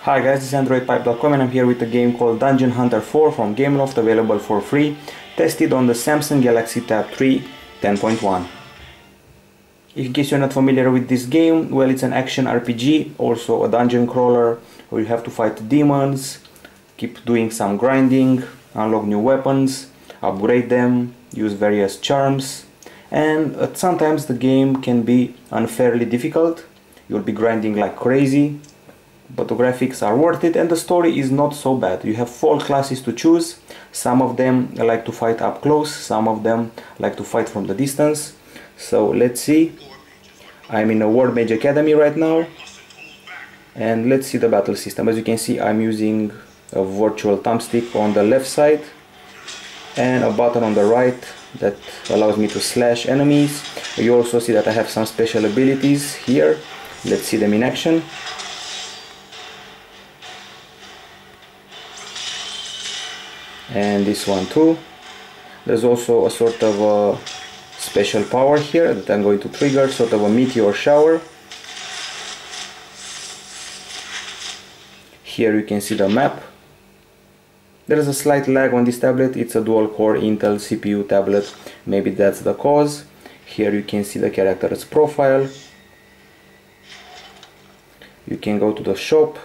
Hi guys, this is Androidpipe.com and I'm here with a game called Dungeon Hunter 4 from Gameloft, available for free, tested on the Samsung Galaxy Tab 3 10.1. In case you're not familiar with this game, well, it's an action RPG, also a dungeon crawler, where you have to fight demons, keep doing some grinding, unlock new weapons, upgrade them, use various charms, and sometimes the game can be unfairly difficult. You'll be grinding like crazy, but the graphics are worth it and the story is not so bad. You have 4 classes to choose. Some of them like to fight up close, some of them like to fight from the distance. So let's see. I'm in a World Mage Academy right now, and let's see the battle system. As you can see, I'm using a virtual thumbstick on the left side and a button on the right that allows me to slash enemies. You also see that I have some special abilities here. Let's see them in action. And this one too. There's also a sort of a special power here that I'm going to trigger, sort of a meteor shower. Here you can see the map. There is a slight lag on this tablet. It's a dual core Intel CPU tablet, maybe that's the cause. Here you can see the character's profile. You can go to the shop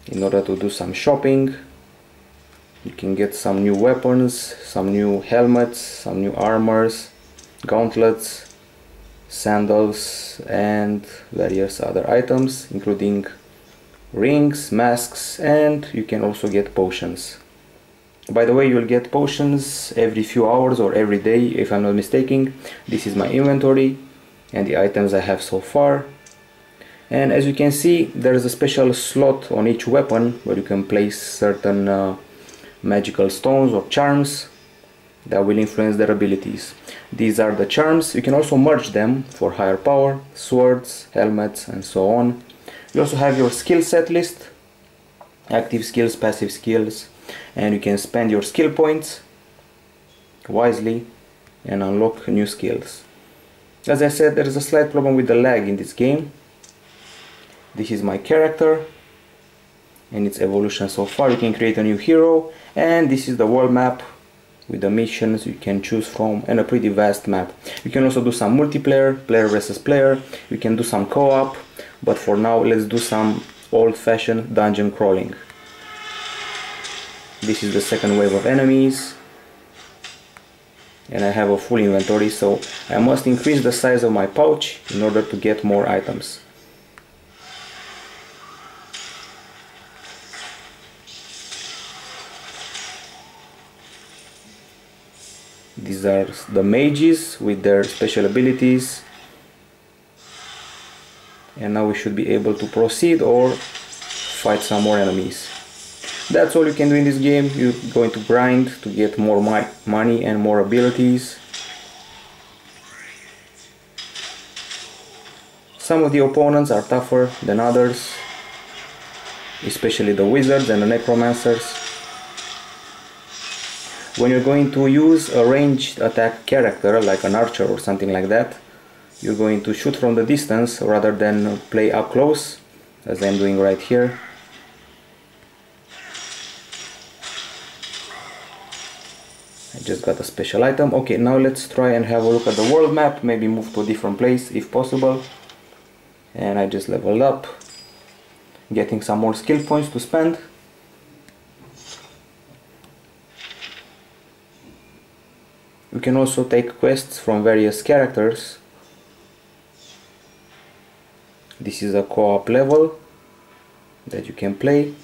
in order to do some shopping. You can get some new weapons, some new helmets, some new armors, gauntlets, sandals, and various other items, including rings, masks, and you can also get potions. By the way, you'll get potions every few hours or every day, if I'm not mistaken. This is my inventory and the items I have so far. And as you can see, there is a special slot on each weapon where you can place certain magical stones or charms that will influence their abilities. These are the charms. You can also merge them for higher power, swords, helmets, and so on. You also have your skill set list, active skills, passive skills, and you can spend your skill points wisely and unlock new skills. As I said, there is a slight problem with the lag in this game. This is my character and its evolution so far. You can create a new hero, and this is the world map with the missions you can choose from, and a pretty vast map. You can also do some multiplayer, player versus player. You can do some co-op, but for now let's do some old-fashioned dungeon crawling. This is the second wave of enemies, and I have a full inventory, so I must increase the size of my pouch in order to get more items. These are the mages with their special abilities, and now we should be able to proceed or fight some more enemies. That's all you can do in this game. You're going to grind to get more money and more abilities. Some of the opponents are tougher than others, especially the wizards and the necromancers. When you're going to use a ranged attack character, like an archer or something like that, you're going to shoot from the distance rather than play up close, as I'm doing right here. I just got a special item. Okay, now let's try and have a look at the world map, maybe move to a different place if possible. And I just leveled up, getting some more skill points to spend. You can also take quests from various characters. This is a co-op level that you can play.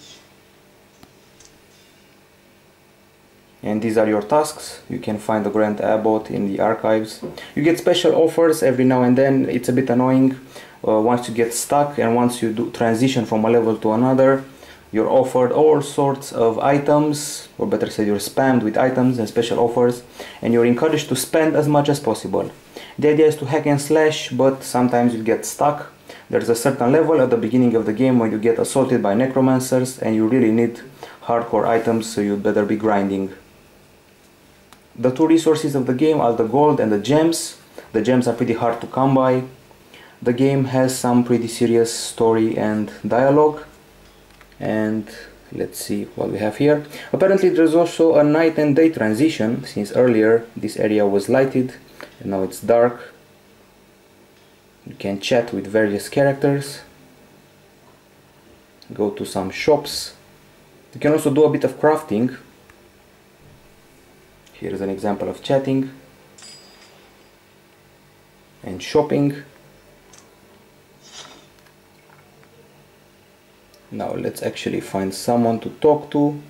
And these are your tasks. You can find the Grand Abbot in the archives. You get special offers every now and then. It's a bit annoying once you get stuck, and once you do transition from a level to another, you're offered all sorts of items, or better said, you're spammed with items and special offers, and you're encouraged to spend as much as possible. The idea is to hack and slash, but sometimes you get stuck. There's a certain level at the beginning of the game where you get assaulted by necromancers and you really need hardcore items, so you'd better be grinding. The two resources of the game are the gold and the gems. The gems are pretty hard to come by. The game has some pretty serious story and dialogue. And let's see what we have here. Apparently there's also a night and day transition, since earlier this area was lighted and now it's dark. You can chat with various characters, go to some shops. You can also do a bit of crafting. Here's an example of chatting and shopping. Now let's actually find someone to talk to.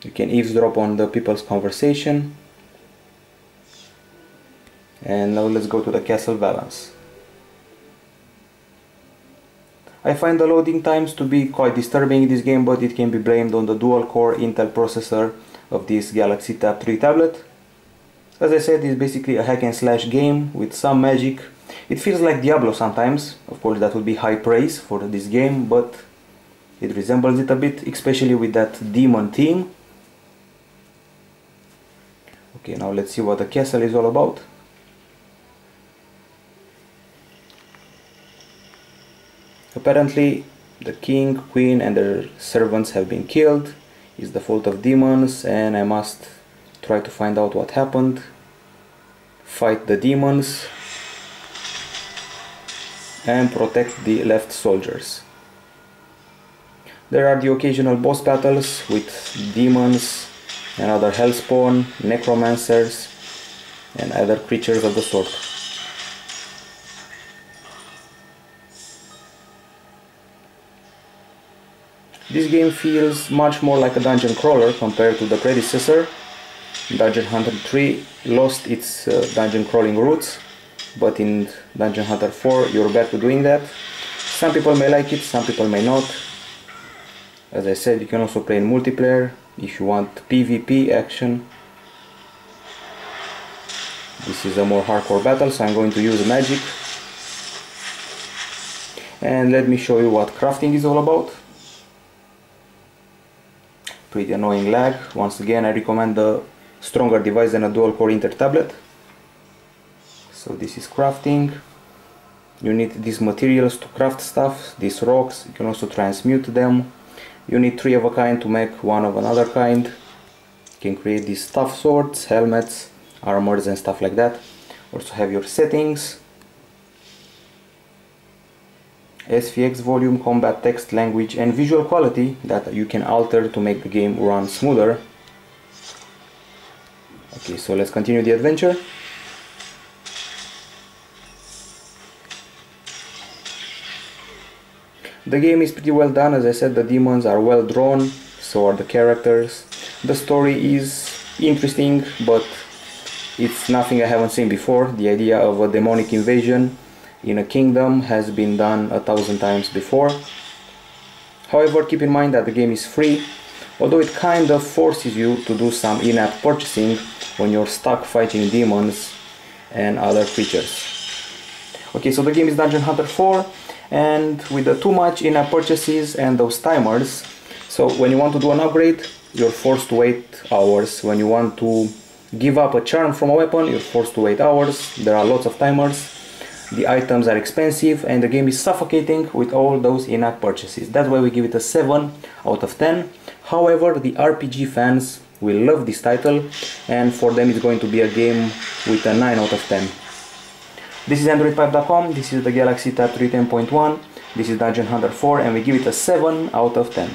You can eavesdrop on the people's conversation. And now let's go to the castle balance. I find the loading times to be quite disturbing in this game, but it can be blamed on the dual-core Intel processor of this Galaxy Tab 3 tablet. As I said, it's basically a hack and slash game with some magic. It feels like Diablo sometimes. Of course, that would be high praise for this game, but it resembles it a bit, especially with that demon theme. Okay, now let's see what the castle is all about. Apparently, the king, queen and their servants have been killed. It's the fault of demons, and I must try to find out what happened, fight the demons and protect the left soldiers. There are the occasional boss battles with demons and other hellspawn, necromancers and other creatures of the sort. This game feels much more like a dungeon crawler compared to the predecessor. Dungeon Hunter 3 lost its dungeon crawling roots, but in Dungeon Hunter 4 you're back to doing that. Some people may like it, some people may not. As I said, you can also play in multiplayer if you want PvP action. This is a more hardcore battle, so I'm going to use magic. And let me show you what crafting is all about. Pretty annoying lag. Once again, I recommend the stronger device than a dual-core Intel tablet. So this is crafting. You need these materials to craft stuff, these rocks. You can also transmute them. You need 3 of a kind to make 1 of another kind. You can create these stuff swords, helmets, armors and stuff like that. Also have your settings. SVX volume, combat, text, language and visual quality that you can alter to make the game run smoother. Okay, so let's continue the adventure. The game is pretty well done. As I said, the demons are well drawn, so are the characters. The story is interesting, but it's nothing I haven't seen before. The idea of a demonic invasion in a kingdom has been done 1,000 times before. However, keep in mind that the game is free, although it kind of forces you to do some in-app purchasing when you're stuck fighting demons and other creatures. Okay, so the game is Dungeon Hunter 4, and with the too much in-app purchases and those timers, so when you want to do an upgrade, you're forced to wait hours. When you want to give up a charm from a weapon, you're forced to wait hours. There are lots of timers. The items are expensive and the game is suffocating with all those in-app purchases. That's why we give it a 7 out of 10. However, the RPG fans will love this title, and for them it's going to be a game with a 9 out of 10. This is Androidpipe.com, this is the Galaxy Tab 3 10.1, this is Dungeon Hunter 4, and we give it a 7 out of 10.